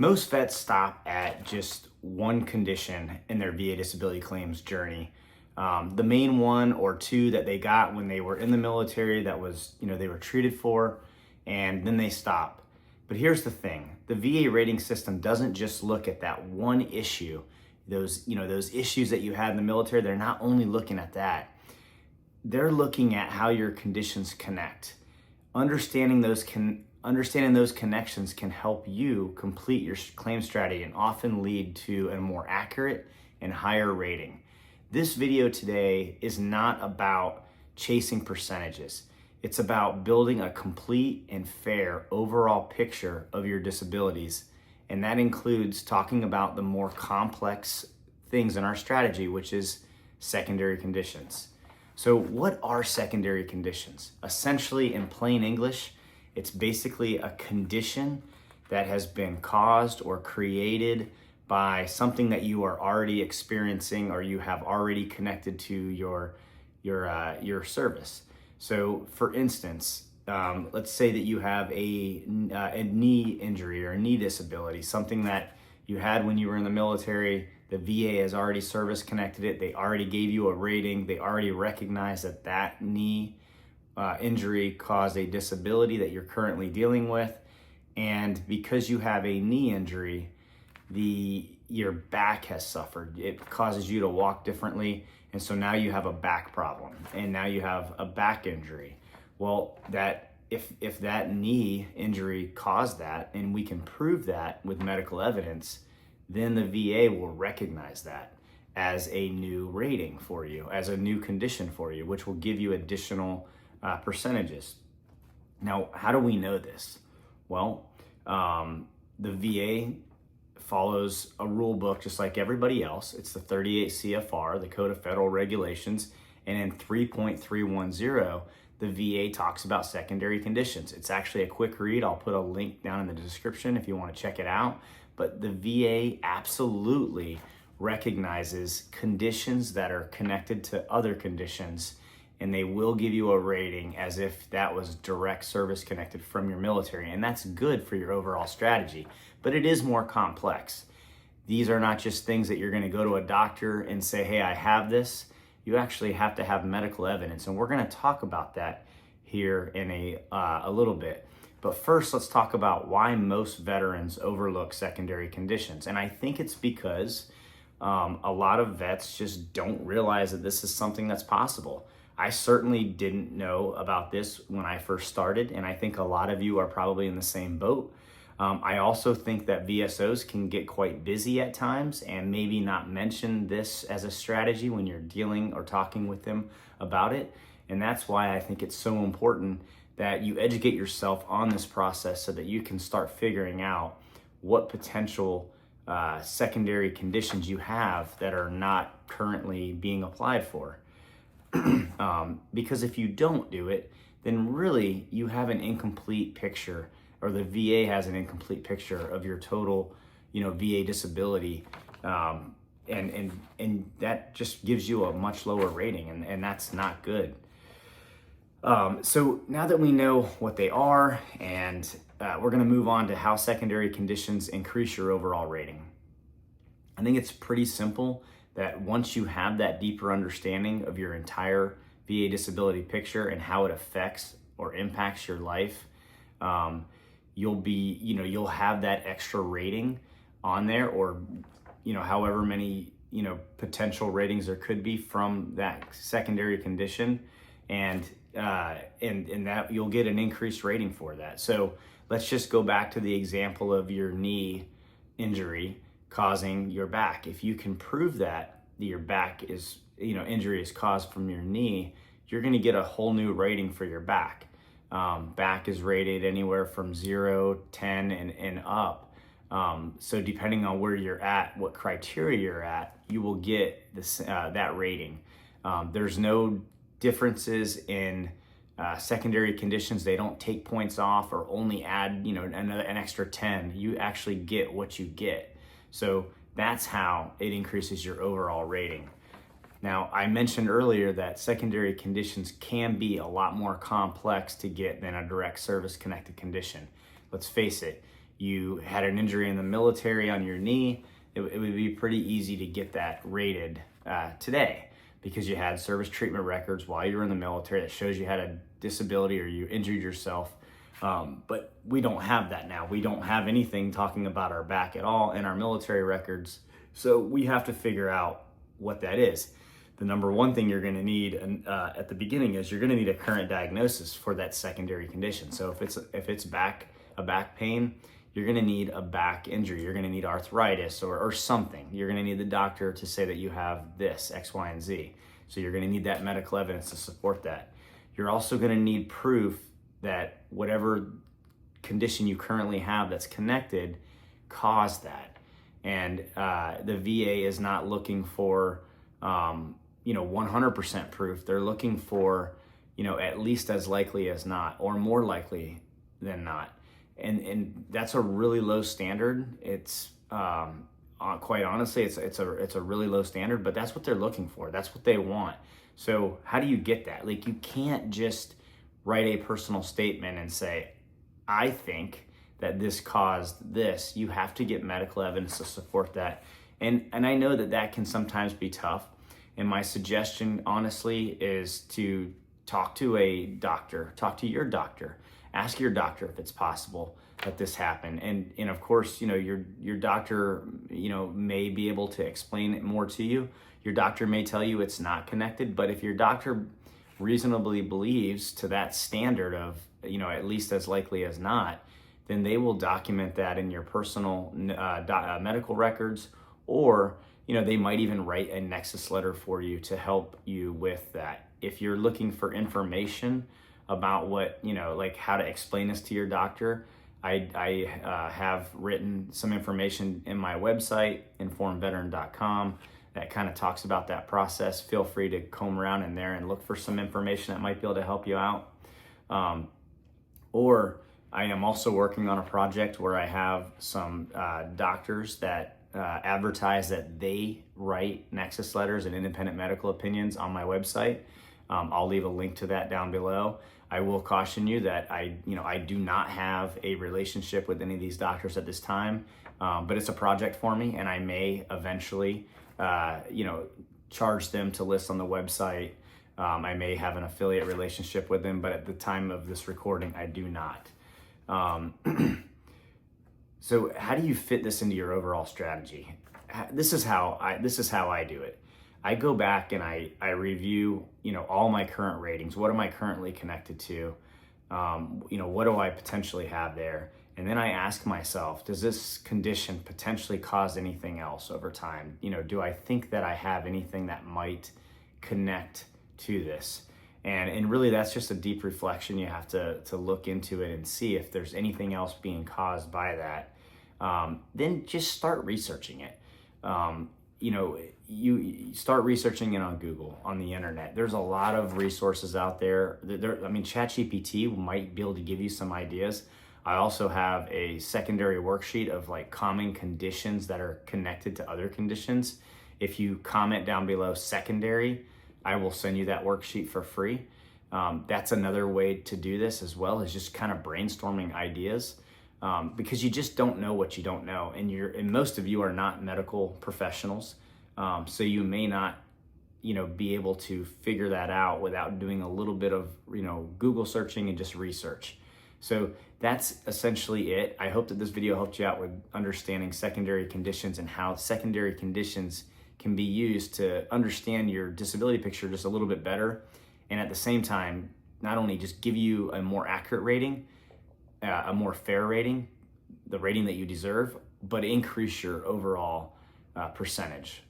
Most vets stop at just one condition in their VA disability claims journey. The main one or two that they got when they were in the military that was, they were treated for, and then they stop. But here's the thing, the VA rating system doesn't just look at that one issue. Those issues that you had in the military, they're not only looking at that. They're looking at how your conditions connect. Understanding those connections can help you complete your claim strategy and often lead to a more accurate and higher rating. This video today is not about chasing percentages. It's about building a complete and fair overall picture of your disabilities. And that includes talking about the more complex things in our strategy, which is secondary conditions. So what are secondary conditions? Essentially, in plain English, it's basically a condition that has been caused or created by something that you are already experiencing or you have already connected to your service. So for instance, let's say that you have a knee injury or a knee disability, something that you had when you were in the military. The VA has already service connected it. They already gave you a rating. They already recognize that that knee injury caused a disability that you're currently dealing with. And because you have a knee injury, your back has suffered. It causes you to walk differently. And so now you have a back problem and now you have a back injury. Well, if that knee injury caused that and we can prove that with medical evidence, then the VA will recognize that as a new rating for you, as a new condition for you, which will give you additional percentages. Now, how do we know this? Well, the VA follows a rule book just like everybody else. It's the 38 CFR, the Code of Federal Regulations, and in 3.310, the VA talks about secondary conditions. It's actually a quick read. I'll put a link down in the description if you want to check it out. But the VA absolutely recognizes conditions that are connected to other conditions, and they will give you a rating as if that was direct service connected from your military. And that's good for your overall strategy, but it is more complex. These are not just things that you're going to go to a doctor and say, hey, I have this. You actually have to have medical evidence. And we're going to talk about that here in a little bit. But first, let's talk about why most veterans overlook secondary conditions. And I think it's because a lot of vets just don't realize that this is something that's possible. I certainly didn't know about this when I first started, and I think a lot of you are probably in the same boat. I also think that VSOs can get quite busy at times and maybe not mention this as a strategy when you're dealing or talking with them about it. And that's why I think it's so important that you educate yourself on this process so that you can start figuring out what potential secondary conditions you have that are not currently being applied for. Because if you don't do it, then really you have an incomplete picture, or the VA has an incomplete picture of your total, VA disability. And that just gives you a much lower rating, and that's not good. So now that we know what they are, and we're going to move on to how secondary conditions increase your overall rating. I think it's pretty simple that once you have that deeper understanding of your entire VA disability picture and how it affects or impacts your life, you'll have that extra rating on there, or however many potential ratings there could be from that secondary condition, and that you'll get an increased rating for that. So let's just go back to the example of your knee injury causing your back. If you can prove that your back is, injury is caused from your knee, you're going to get a whole new rating for your back. Back is rated anywhere from 0, 10, and up. So depending on where you're at, what criteria you're at, you will get this that rating. There's no differences in secondary conditions. They don't take points off or only add an extra 10. You actually get what you get. So that's how it increases your overall rating. Now, I mentioned earlier that secondary conditions can be a lot more complex to get than a direct service connected condition. Let's face it, you had an injury in the military on your knee, it would be pretty easy to get that rated today, because you had service treatment records while you were in the military that shows you had a disability or you injured yourself. But we don't have that now. We don't have anything talking about our back at all in our military records. So we have to figure out what that is. The number one thing you're going to need at the beginning is you're going to need a current diagnosis for that secondary condition. So if it's a back pain, you're going to need a back injury. You're going to need arthritis or something. You're going to need the doctor to say that you have this, X, Y, and Z. So you're going to need that medical evidence to support that. You're also going to need proof that whatever condition you currently have that's connected caused that. And the VA is not looking for 100% proof. They're looking for at least as likely as not, or more likely than not. And that's a really low standard. It's quite honestly, it's a really low standard, but that's what they're looking for. That's what they want. So how do you get that? Like, you can't just write a personal statement and say, I think that this caused this. You have to get medical evidence to support that. And I know that can sometimes be tough. And my suggestion, honestly, is to talk to a doctor, talk to your doctor. Ask your doctor if it's possible that this happened. And of course, your doctor, may be able to explain it more to you. Your doctor may tell you it's not connected, but if your doctor reasonably believes to that standard of, at least as likely as not, then they will document that in your personal medical records, or, they might even write a Nexus letter for you to help you with that. If you're looking for information about what, like how to explain this to your doctor, I have written some information in my website, informedveteran.com, that kind of talks about that process. Feel free to comb around in there and look for some information that might be able to help you out. Or I am also working on a project where I have some doctors that advertise that they write Nexus letters and independent medical opinions on my website. I'll leave a link to that down below. I will caution you that I do not have a relationship with any of these doctors at this time, but it's a project for me, and I may eventually, charge them to list on the website. I may have an affiliate relationship with them, but at the time of this recording, I do not. So how do you fit this into your overall strategy? This is how I do it. I go back and I review, all my current ratings. What am I currently connected to? What do I potentially have there? And then I ask myself, does this condition potentially cause anything else over time? Do I think that I have anything that might connect to this? And really, that's just a deep reflection. You have to look into it and see if there's anything else being caused by that. Then just start researching it. You start researching it on Google, on the internet. There's a lot of resources out there. ChatGPT might be able to give you some ideas. I also have a secondary worksheet of like common conditions that are connected to other conditions. If you comment down below secondary, I will send you that worksheet for free. That's another way to do this as well, is just kind of brainstorming ideas, because you just don't know what you don't know. And most of you are not medical professionals. So you may not, be able to figure that out without doing a little bit of, Google searching and just research. So that's essentially it. I hope that this video helped you out with understanding secondary conditions and how secondary conditions can be used to understand your disability picture just a little bit better. And at the same time, not only just give you a more accurate rating, a more fair rating, the rating that you deserve, but increase your overall percentage.